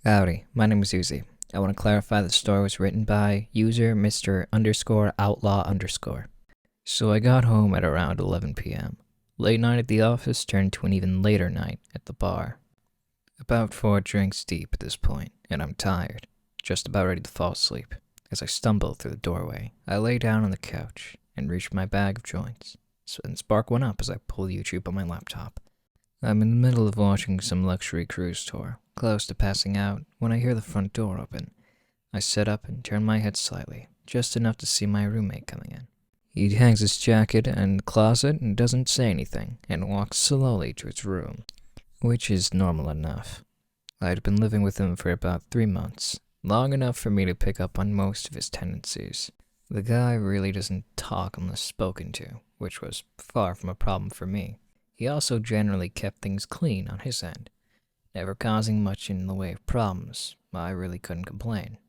Howdy, my name is Oozy. I want to clarify the story was written by user Mr. underscore outlaw underscore. So I got home at around 11 p.m. Late night at the office turned to an even later night at the bar. About 4 drinks deep at this point, and I'm tired, just about ready to fall asleep. As I stumble through the doorway, I lay down on the couch and reach for my bag of joints. And spark one up as I pull YouTube on my laptop. I'm in the middle of watching some luxury cruise tour, close to passing out, when I hear the front door open. I sit up and turn my head slightly, just enough to see my roommate coming in. He hangs his jacket in the closet and doesn't say anything, and walks slowly to his room, which is normal enough. I'd been living with him for about 3 months, long enough for me to pick up on most of his tendencies. The guy really doesn't talk unless spoken to, which was far from a problem for me. He also generally kept things clean on his end, never causing much in the way of problems. I really couldn't complain.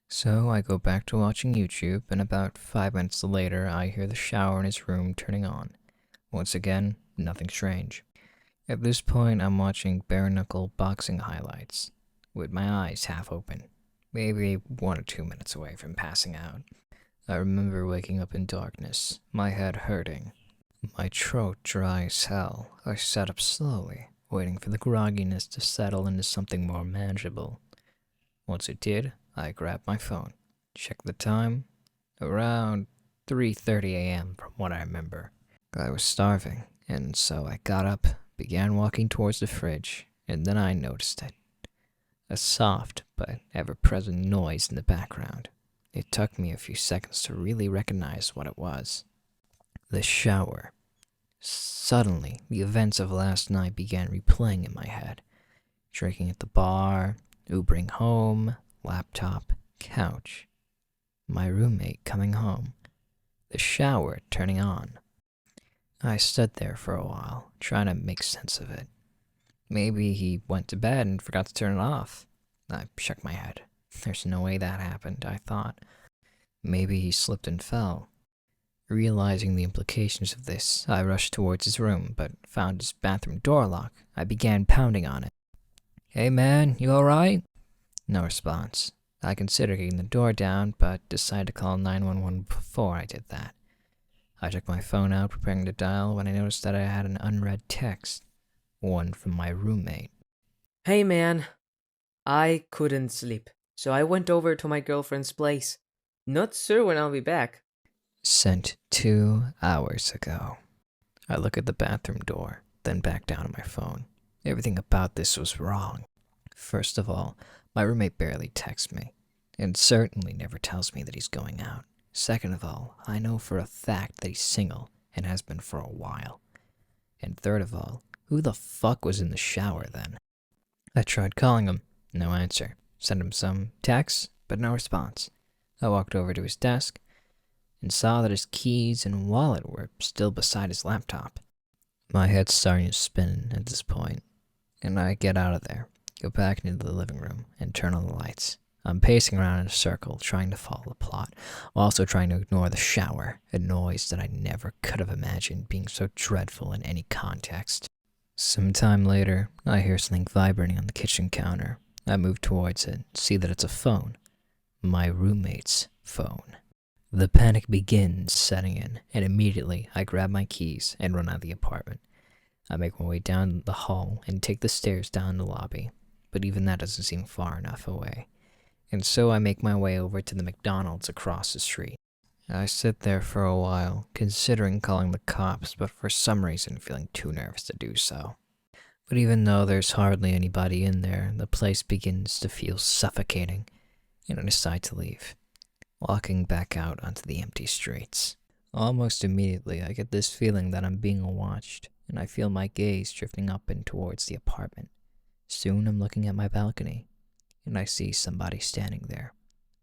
So I go back to watching YouTube, and about 5 minutes later I hear the shower in his room turning on. Once again, nothing strange. At this point I'm watching bare knuckle boxing highlights, with my eyes half open, maybe 1 or 2 minutes away from passing out. I remember waking up in darkness, my head hurting, my throat dry as hell. I sat up slowly, waiting for the grogginess to settle into something more manageable. Once it did, I grabbed my phone, checked the time, around 3:30 a.m. from what I remember. I was starving, and so I got up, began walking towards the fridge, and then I noticed it. A soft but ever-present noise in the background. It took me a few seconds to really recognize what it was. The shower. Suddenly, the events of last night began replaying in my head. Drinking at the bar, Ubering home, laptop, couch. My roommate coming home. The shower turning on. I stood there for a while, trying to make sense of it. Maybe he went to bed and forgot to turn it off. I shook my head. There's no way that happened, I thought. Maybe he slipped and fell. Realizing the implications of this, I rushed towards his room, but found his bathroom door locked. I began pounding on it. "Hey man, you alright?" No response. I considered getting the door down, but decided to call 911 before I did that. I took my phone out, preparing to dial, when I noticed that I had an unread text. One from my roommate. "Hey man, I couldn't sleep, so I went over to my girlfriend's place. Not sure when I'll be back." Sent 2 hours ago. I look at the bathroom door, then back down at my phone. Everything about this was wrong. First of all, my roommate barely texts me, and certainly never tells me that he's going out. Second of all, I know for a fact that he's single, and has been for a while. And third of all, who the fuck was in the shower then? I tried calling him, no answer. Sent him some texts, but no response. I walked over to his desk, and saw that his keys and wallet were still beside his laptop. My head's starting to spin at this point, and I get out of there, go back into the living room, and turn on the lights. I'm pacing around in a circle, trying to follow the plot, while also trying to ignore the shower, a noise that I never could have imagined being so dreadful in any context. Some time later, I hear something vibrating on the kitchen counter. I move towards it, see that it's a phone. My roommate's phone. The panic begins setting in, and immediately I grab my keys and run out of the apartment. I make my way down the hall and take the stairs down the lobby, but even that doesn't seem far enough away. And so I make my way over to the McDonald's across the street. I sit there for a while, considering calling the cops, but for some reason feeling too nervous to do so. But even though there's hardly anybody in there, the place begins to feel suffocating, and I decide to leave. Walking back out onto the empty streets. Almost immediately, I get this feeling that I'm being watched, and I feel my gaze drifting up and towards the apartment. Soon I'm looking at my balcony, and I see somebody standing there.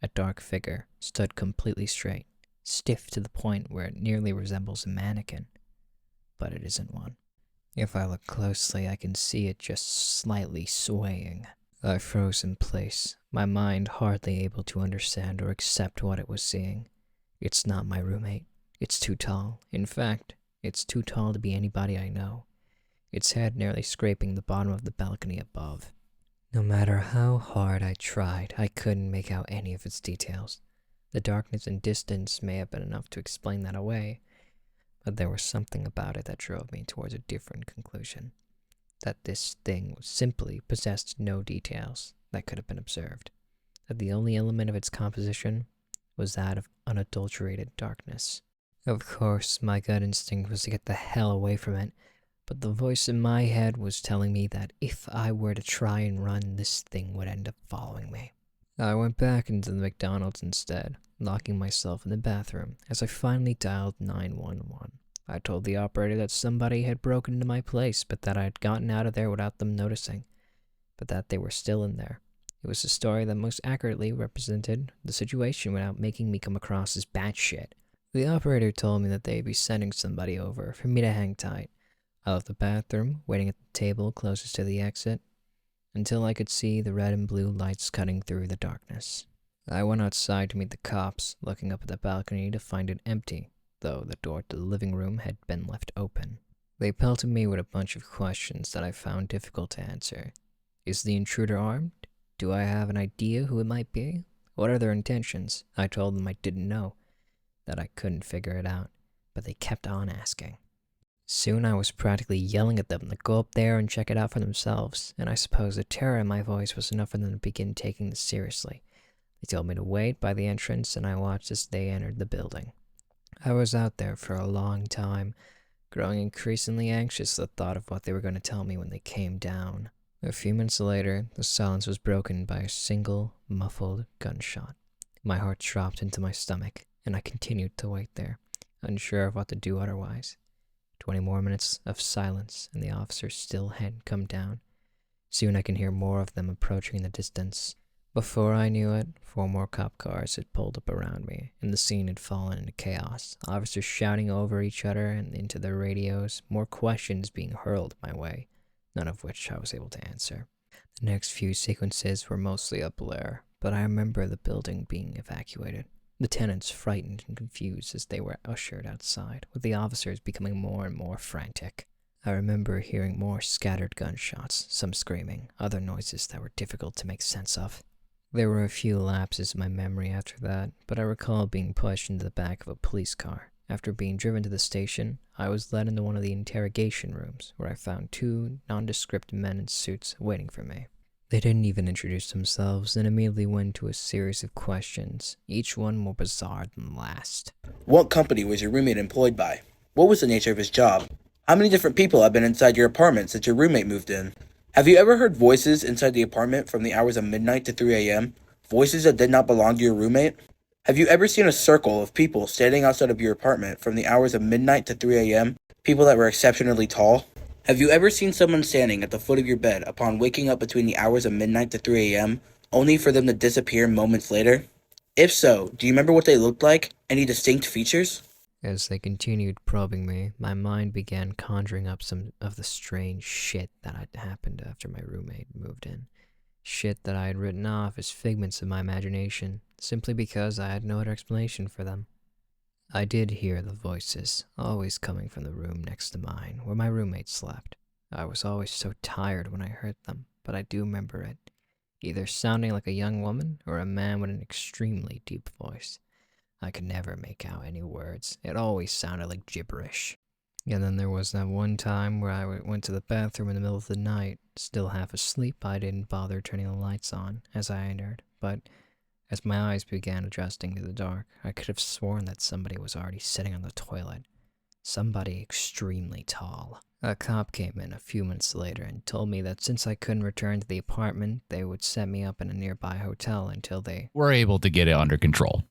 A dark figure, stood completely straight, stiff to the point where it nearly resembles a mannequin. But it isn't one. If I look closely, I can see it just slightly swaying. I froze in place, my mind hardly able to understand or accept what it was seeing. It's not my roommate. It's too tall. In fact, it's too tall to be anybody I know. Its head nearly scraping the bottom of the balcony above. No matter how hard I tried, I couldn't make out any of its details. The darkness and distance may have been enough to explain that away, but there was something about it that drove me towards a different conclusion. That this thing simply possessed no details that could have been observed. That the only element of its composition was that of unadulterated darkness. Of course, my gut instinct was to get the hell away from it, but the voice in my head was telling me that if I were to try and run, this thing would end up following me. I went back into the McDonald's instead, locking myself in the bathroom as I finally dialed 911. I told the operator that somebody had broken into my place, but that I had gotten out of there without them noticing, but that they were still in there. It was a story that most accurately represented the situation without making me come across as batshit. The operator told me that they'd be sending somebody over for me to hang tight. I left the bathroom, waiting at the table closest to the exit, until I could see the red and blue lights cutting through the darkness. I went outside to meet the cops, looking up at the balcony to find it empty, though the door to the living room had been left open. They pelted me with a bunch of questions that I found difficult to answer. Is the intruder armed? Do I have an idea who it might be? What are their intentions? I told them I didn't know, that I couldn't figure it out, but they kept on asking. Soon I was practically yelling at them to go up there and check it out for themselves, and I suppose the terror in my voice was enough for them to begin taking this seriously. They told me to wait by the entrance, and I watched as they entered the building. I was out there for a long time, growing increasingly anxious at the thought of what they were going to tell me when they came down. A few minutes later, the silence was broken by a single, muffled gunshot. My heart dropped into my stomach, and I continued to wait there, unsure of what to do otherwise. 20 more minutes of silence, and the officers still hadn't come down. Soon I can hear more of them approaching in the distance. Before I knew it, 4 more cop cars had pulled up around me, and the scene had fallen into chaos. Officers shouting over each other and into their radios, more questions being hurled my way, none of which I was able to answer. The next few sequences were mostly a blur, but I remember the building being evacuated. The tenants frightened and confused as they were ushered outside, with the officers becoming more and more frantic. I remember hearing more scattered gunshots, some screaming, other noises that were difficult to make sense of. There were a few lapses in my memory after that, but I recall being pushed into the back of a police car. After being driven to the station, I was led into one of the interrogation rooms, where I found 2 nondescript men in suits waiting for me. They didn't even introduce themselves and immediately went to a series of questions, each one more bizarre than the last. What company was your roommate employed by? What was the nature of his job? How many different people have been inside your apartment since your roommate moved in? Have you ever heard voices inside the apartment from the hours of midnight to 3 a.m.? Voices that did not belong to your roommate? Have you ever seen a circle of people standing outside of your apartment from the hours of midnight to 3 a.m.? People that were exceptionally tall? Have you ever seen someone standing at the foot of your bed upon waking up between the hours of midnight to 3 a.m., only for them to disappear moments later? If so, do you remember what they looked like? Any distinct features? As they continued probing me, my mind began conjuring up some of the strange shit that had happened after my roommate moved in. Shit that I had written off as figments of my imagination, simply because I had no other explanation for them. I did hear the voices, always coming from the room next to mine, where my roommate slept. I was always so tired when I heard them, but I do remember it, either sounding like a young woman or a man with an extremely deep voice. I could never make out any words. It always sounded like gibberish. And then there was that one time where I went to the bathroom in the middle of the night. Still half asleep, I didn't bother turning the lights on as I entered, but as my eyes began adjusting to the dark, I could have sworn that somebody was already sitting on the toilet. Somebody extremely tall. A cop came in a few minutes later and told me that since I couldn't return to the apartment, they would set me up in a nearby hotel until they were able to get it under control.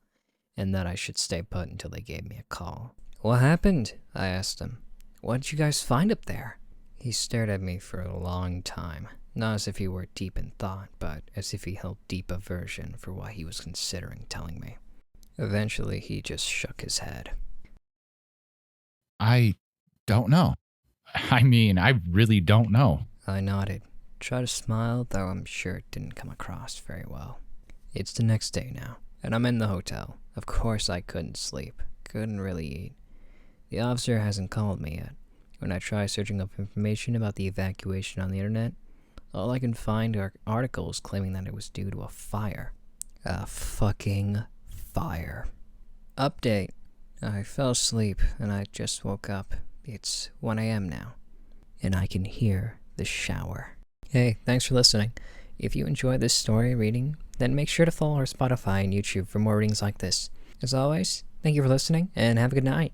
And that I should stay put until they gave me a call. What happened? I asked him. What did you guys find up there? He stared at me for a long time, not as if he were deep in thought, but as if he held deep aversion for what he was considering telling me. Eventually, he just shook his head. I don't know. I mean, I really don't know. I nodded, tried to smile, though I'm sure it didn't come across very well. It's the next day now, and I'm in the hotel. Of course I couldn't sleep, couldn't really eat. The officer hasn't called me yet. When I try searching up information about the evacuation on the internet, All I can find are articles claiming that it was due to a fire. A fucking fire. Update. I fell asleep and I just woke up. It's 1 a.m. now. And I can hear the shower. Hey, thanks for listening. If you enjoy this story reading, then make sure to follow our Spotify and YouTube for more readings like this. As always, thank you for listening and have a good night.